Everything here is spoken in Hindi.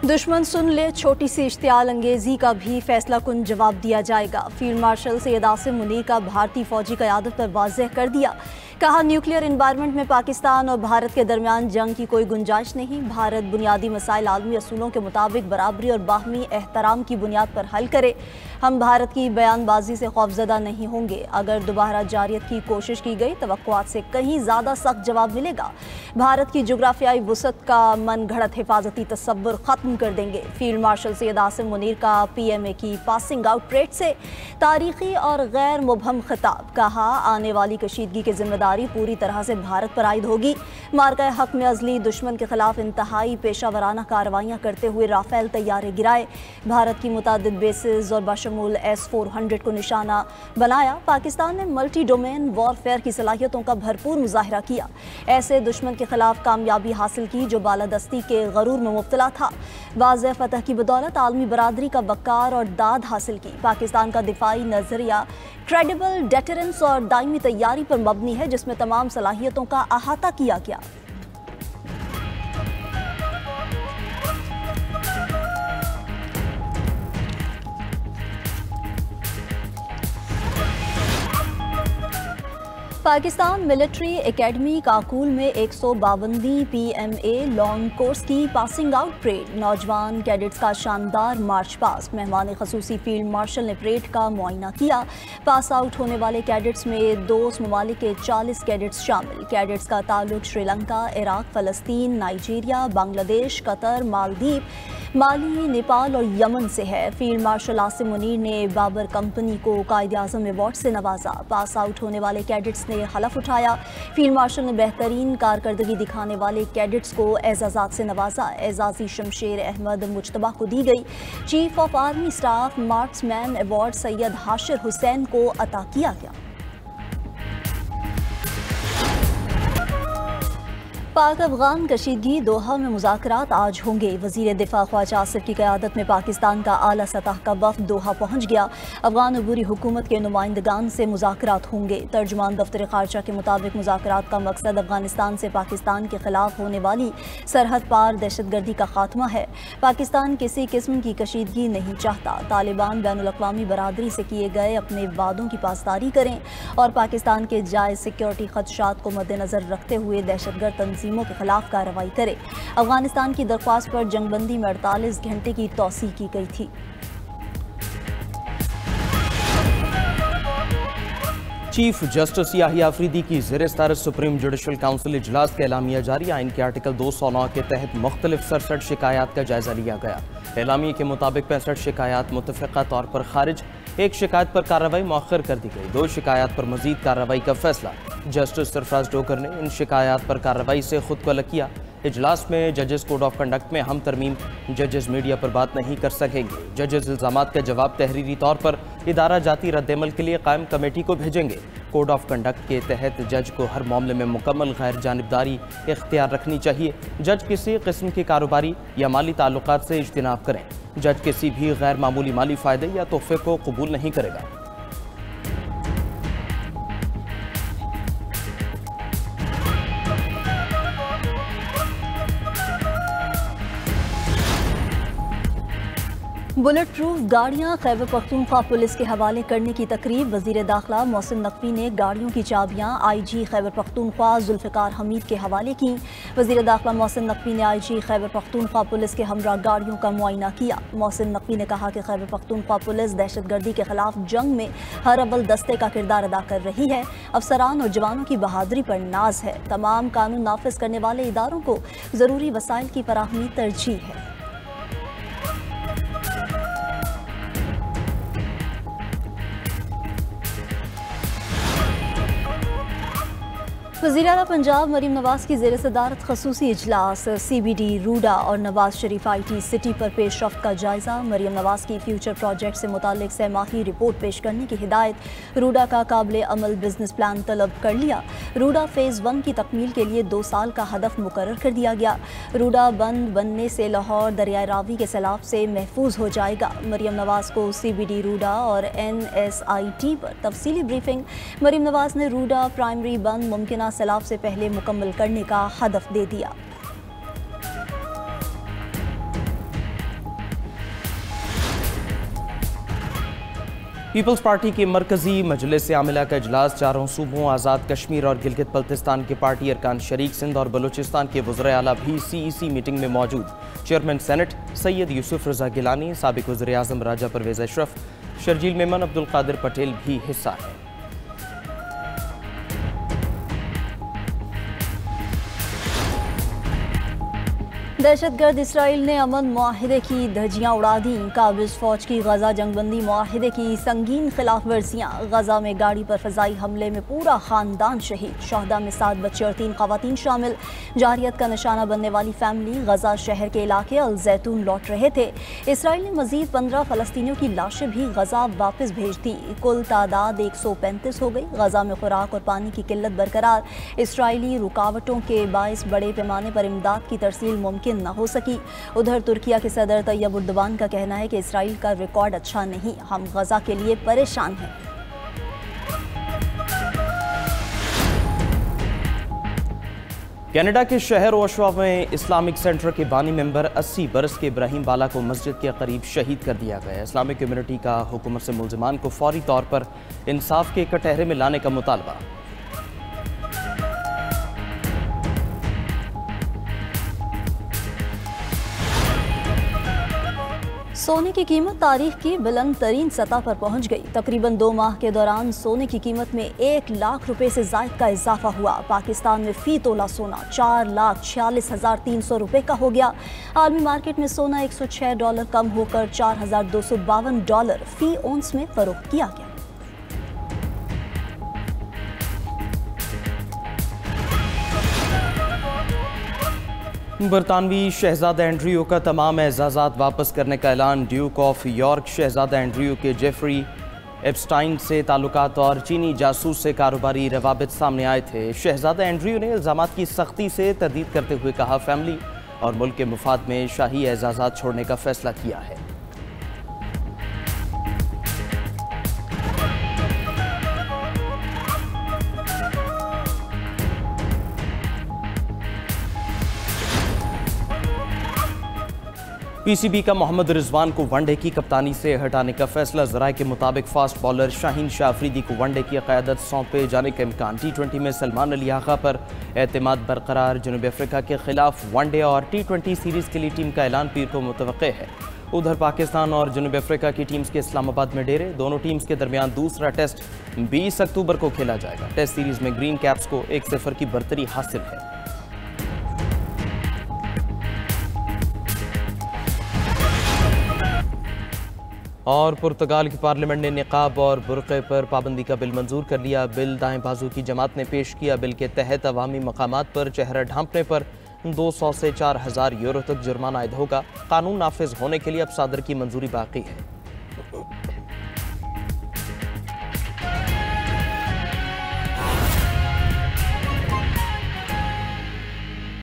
दुश्मन सुन ले, छोटी सी इश्तियाल अंगेजी का भी फैसला कुन जवाब दिया जाएगा। फील्ड मार्शल सैयद आसिम मुनीर का भारतीय फौजी क़यादत पर वाज़ेह कर दिया। कहा, न्यूक्लियर इन्वायरमेंट में पाकिस्तान और भारत के दरमियान जंग की कोई गुंजाइश नहीं। भारत बुनियादी मसाइल आलमी असूलों के मुताबिक बराबरी और बाहमी एहतराम की बुनियाद पर हल करे। हम भारत की बयानबाजी से खौफजदा नहीं होंगे। अगर दोबारा जारियत की कोशिश की गई तवक्कुआत से कहीं ज़्यादा सख्त जवाब मिलेगा। भारत की जोग्राफियाई वुसअत का मन घड़त हिफाजती तसव्वुर ख़त्म कर देंगे। फील्ड मार्शल सैयद आसिम मुनीर का PMA की पासिंग आउट परेड से तारीखी और गैर मुबहम खिताब। कहा, आने वाली कशीदगी की जिम्मेदारी पूरी तरह से भारत पर आयद होगी। मार्का हक में अजली दुश्मन के खिलाफ इंतहाई पेशा वराना कार्रवाइयाँ करते हुए राफेल तैयारे गिराए। भारत की मुतादिद बेसिस और बशमूल S-400 को निशाना बनाया। पाकिस्तान ने मल्टी डोमेन वॉरफेयर की सलाहियतों का भरपूर मुजाहरा किया। ऐसे दुश्मन के खिलाफ कामयाबी हासिल की जो बालादस्ती के गरूर में मुब्तला था। वाज़ेह फतह की बदौलत आलमी बरादरी का वक़ार और दाद हासिल की। पाकिस्तान का दिफाई नज़रिया क्रेडिबल डेटरेंस और दायमी तैयारी पर मबनी है, जिसमें तमाम सलाहियतों का अहाता किया गया। पाकिस्तान मिलिट्री एकेडमी काकूल में 152वीं PMA लॉन्ग कोर्स की पासिंग आउट परेड। नौजवान कैडेट्स का शानदार मार्च पास्ट। मेहमान खसूसी फील्ड मार्शल ने परेड का मुआयना किया। पास आउट होने वाले कैडेट्स में दोस्त ममालिक के 40 कैडेट्स शामिल। कैडेट्स का ताल्लुक श्रीलंका, इराक, फ़लस्तीन, नाइजीरिया, बांग्लादेश, कतर, मालदीव, माली, नेपाल और यमन से है। फील्ड मार्शल आसिम मुनीर ने बाबर कंपनी को कायद-ए-आज़म अवार्ड से नवाजा। पास आउट होने वाले कैडेट्स ने हलफ उठाया। फील्ड मार्शल ने बेहतरीन कारकर्दगी दिखाने वाले कैडेट्स को एजाज़ात से नवाजा। एजाज़ी शमशेर अहमद मुज्तबा को दी गई। Chief of army staff marksman award Syed Hashir Hussain को अता किया गया। पाक अफगान कशीदगी दोहा में मुज़ाकरात आज होंगे। वज़ीर दिफा ख्वाजा आसिफ की क़यादत में पाकिस्तान का आला सतह का वफ़द दोहा पहुँच गया। अफगान अबूरी हुकूमत के नुमाइंदगान से मुज़ाकरात होंगे। तर्जुमान दफ्तर ख़ारजा के मुताबिक मुज़ाकरात का मकसद अफगानिस्तान से पाकिस्तान के खिलाफ होने वाली सरहद पार दहशतगर्दी का खात्मा है। पाकिस्तान किसी किस्म की कशीदगी नहीं चाहता। तालिबान बैनुल-अक़वामी बरादरी से किए गए अपने वादों की पासदारी करें और पाकिस्तान के जायज़ सिक्योरिटी खदशात को मद्देनज़र रखते हुए दहशतगर्द तंजीमों के खिलाफ कार्रवाई करे। अफगानिस्तान की दरख्वास्त पर जंगबंदी में 48 घंटे की तौसीह की गई थी। चीफ जस्टिस याहिया अफरीदी की ज़ेर-ए-सदारत सुप्रीम जुडिशल काउंसिल इजलास का एलामिया जारी। आइन के आर्टिकल 209 के तहत मुख्तलिफ 67 शिकायत का जायजा लिया गया। एलामिया के मुताबिक 65 शिकायत मुतफ़िक़ा तौर पर खारिज, 1 शिकायत पर कार्रवाई मौखर कर दी गई। 2 शिकायत पर मजीद कार्रवाई का फैसला। जस्टिस सरफराज डोगर ने इन शिकायत पर कार्रवाई से खुद को अलग किया। इजलास में जजेस कोड ऑफ कंडक्ट में हम तरमीम, जजेस मीडिया पर बात नहीं कर सकेंगे। जजेस इल्ज़ामात का जवाब तहरीरी तौर पर इदारा जाती रद्दमल के लिए कायम कमेटी को भेजेंगे। कोड ऑफ कंडक्ट के तहत जज को हर मामले में मुकम्मल गैर जानिबदारी इख्तियार रखनी चाहिए। जज किसी किस्म के कारोबारी या माली ताल्लुकात से इज्तिनाब करें। जज किसी भी गैर मामूली माली फ़ायदे या तोहफे को कबूल नहीं करेगा। बुलेट प्रूफ गाड़ियां खैबर पख्तूनख्वा पुलिस के हवाले करने की तकरीब। वजीर दाखिला मोहसिन नकवी ने गाड़ियों की चाबियां IG खैबर पख्तूनख्वा जुल्फ़िकार हमीद के हवाले की। वजीर दाखिला मोहसिन नकवी ने IG खैबर पख्तूनख्वा पुलिस के हमरा गाड़ियों का मुआयना किया। मोहसिन नकवी ने कहा कि खैबर पख्तूनख्वा पुलिस दहशतगर्दी के खिलाफ जंग में हर अव्वल दस्ते का किरदार अदा कर रही है। अफसरान और जवानों की बहादुरी पर नाज है। तमाम कानून नाफिज करने वाले इदारों को ज़रूरी वसाइल की फराहमी तरजीह है। वज़ीर आला पंजाब मरीम नवाज की ज़ेर सदारत खसूसी इजलास। CBD, रूडा और नवाज शरीफ IT सिटी पर पेशरफ्त का जायज़ा। मरीम नवाज की फ्यूचर प्रोजेक्ट से मुतालिक सहमाही रिपोर्ट पेश करने की हिदायत। रूडा का काबिल अमल बिजनेस प्लान तलब कर लिया। रूडा फ़ेज़ 1 की तकमील के लिए 2 साल का हदफ मुकर्रर कर दिया गया। रूडा बंद बनने से लाहौर दरियाए रावी के सैलाब से महफूज हो जाएगा। मरीम नवाज को CBD, रूडा और NSIT पर तफसीली ब्रीफिंग। मरीम नवाज ने रूडा प्राइमरी बंद मुमकिन सैलाब से पहले मुकम्मल करने का हदफ दे दिया। पीपल्स पार्टी की मरकजी मजलिस आमिला का इजलास चारों सूबों आज़ाद कश्मीर और गिलगित बल्तिस्तान के पार्टी अरकान शरीक सिंध और बलूचिस्तान के वज़ीर आला भी CEC मीटिंग में मौजूद। चेयरमैन सेनेट सैयद यूसुफ रज़ा गिलानी, साबिक वज़ीर आज़म राजा परवेज़ अशरफ, शर्जील मेमन, अब्दुल कादिर पटेल भी हिस्सा है। दहशतगर्द इसराइल ने अमन मुआहिदे की धज्जियां उड़ा दी। काबिज फौज की गजा जंगबंदी मुआहिदे की संगीन खिलाफ वर्जियाँ। गजा में गाड़ी पर फजाई हमले में पूरा खानदान शहीद। शहदा में 7 बच्चे और 3 खवातीन शामिल। जारियत का निशाना बनने वाली फैमिली गजा शहर के इलाके अल जैतून लौट रहे थे। इसराइल ने मजीद 15 फलस्तीनियों की लाशें भी गजा वापस भेज दी। कुल तादाद 135 हो गई। गजा में खुराक और पानी की किल्लत बरकरार। इसराइली रुकावटों के बायस बड़े पैमाने पर इमदाद की तरसील मुमकिन न हो सकी। उधर तुर्किया के सदर तैयब उर्दवान का कहना है कि इसराइल का रिकॉर्ड अच्छा नहीं, हम गजा के लिए परेशान हैं। कनाडा के शहर ओशवा में इस्लामिक सेंटर के बानी मेंबर 80 बरस के इब्राहिम बाला को मस्जिद के करीब शहीद कर दिया गया। इस्लामिक कम्युनिटी का हुकूमत से मुल्जिमान को फौरी तौर पर इंसाफ के कटहरे में लाने का मुतालबा। सोने की कीमत तारीख की बुलंद तरीन सतह पर पहुंच गई। तकरीबन 2 माह के दौरान सोने की कीमत में 1 लाख रुपए से जायद का इजाफा हुआ। पाकिस्तान में फी तोला सोना 4,46,300 रुपए का हो गया। आलमी मार्केट में सोना $106 कम होकर $4,252 फी औंस में फरोख्त किया गया। बरतानवी शहजादा एंड्रयू का तमाम एजाज़ात वापस करने का ऐलान। ड्यूक ऑफ यॉर्क शहजादा एंड्रयू के जेफरी एप्स्टाइन से ताल्लुकात और चीनी जासूस से कारोबारी रवाबित सामने आए थे। शहजादा एंड्रयू ने इल्ज़ामात की सख्ती से तर्दीद करते हुए कहा, फैमिली और मुल्क के मुफाद में शाही एजाज़ात छोड़ने का फैसला किया है। PCB का मोहम्मद रिजवान को वनडे की कप्तानी से हटाने का फैसला। ज़राए के मुताबिक फास्ट बॉलर शाहीन शाह अफरीदी को वनडे की क़यादत सौंपे जाने का इम्कान। T20 में सलमान अली आगा पर एतमाद बरकरार। जनूबी अफ्रीका के खिलाफ वनडे और T20 सीरीज़ के लिए टीम का ऐलान पीर को मुतवक्के है। उधर पाकिस्तान और जनूबी अफ्रीका की टीम्स के इस्लामाबाद में डेरे। दोनों टीम्स के दरमियान दूसरा टेस्ट 20 अक्टूबर को खेला जाएगा। टेस्ट सीरीज़ में ग्रीन कैप्स को 1-0 की बरतरी हासिल है। और पुर्तगाल की पार्लियामेंट ने निकाब और बुर्क़े पर पाबंदी का बिल मंजूर कर लिया। बिल दाएं बाजू की जमात ने पेश किया। बिल के तहत अवामी मकामात पर चेहरा ढांपने पर 200 से 4,000 यूरो तक जुर्माना आयद होगा। कानून नाफिज होने के लिए अब सदर की मंजूरी बाकी है।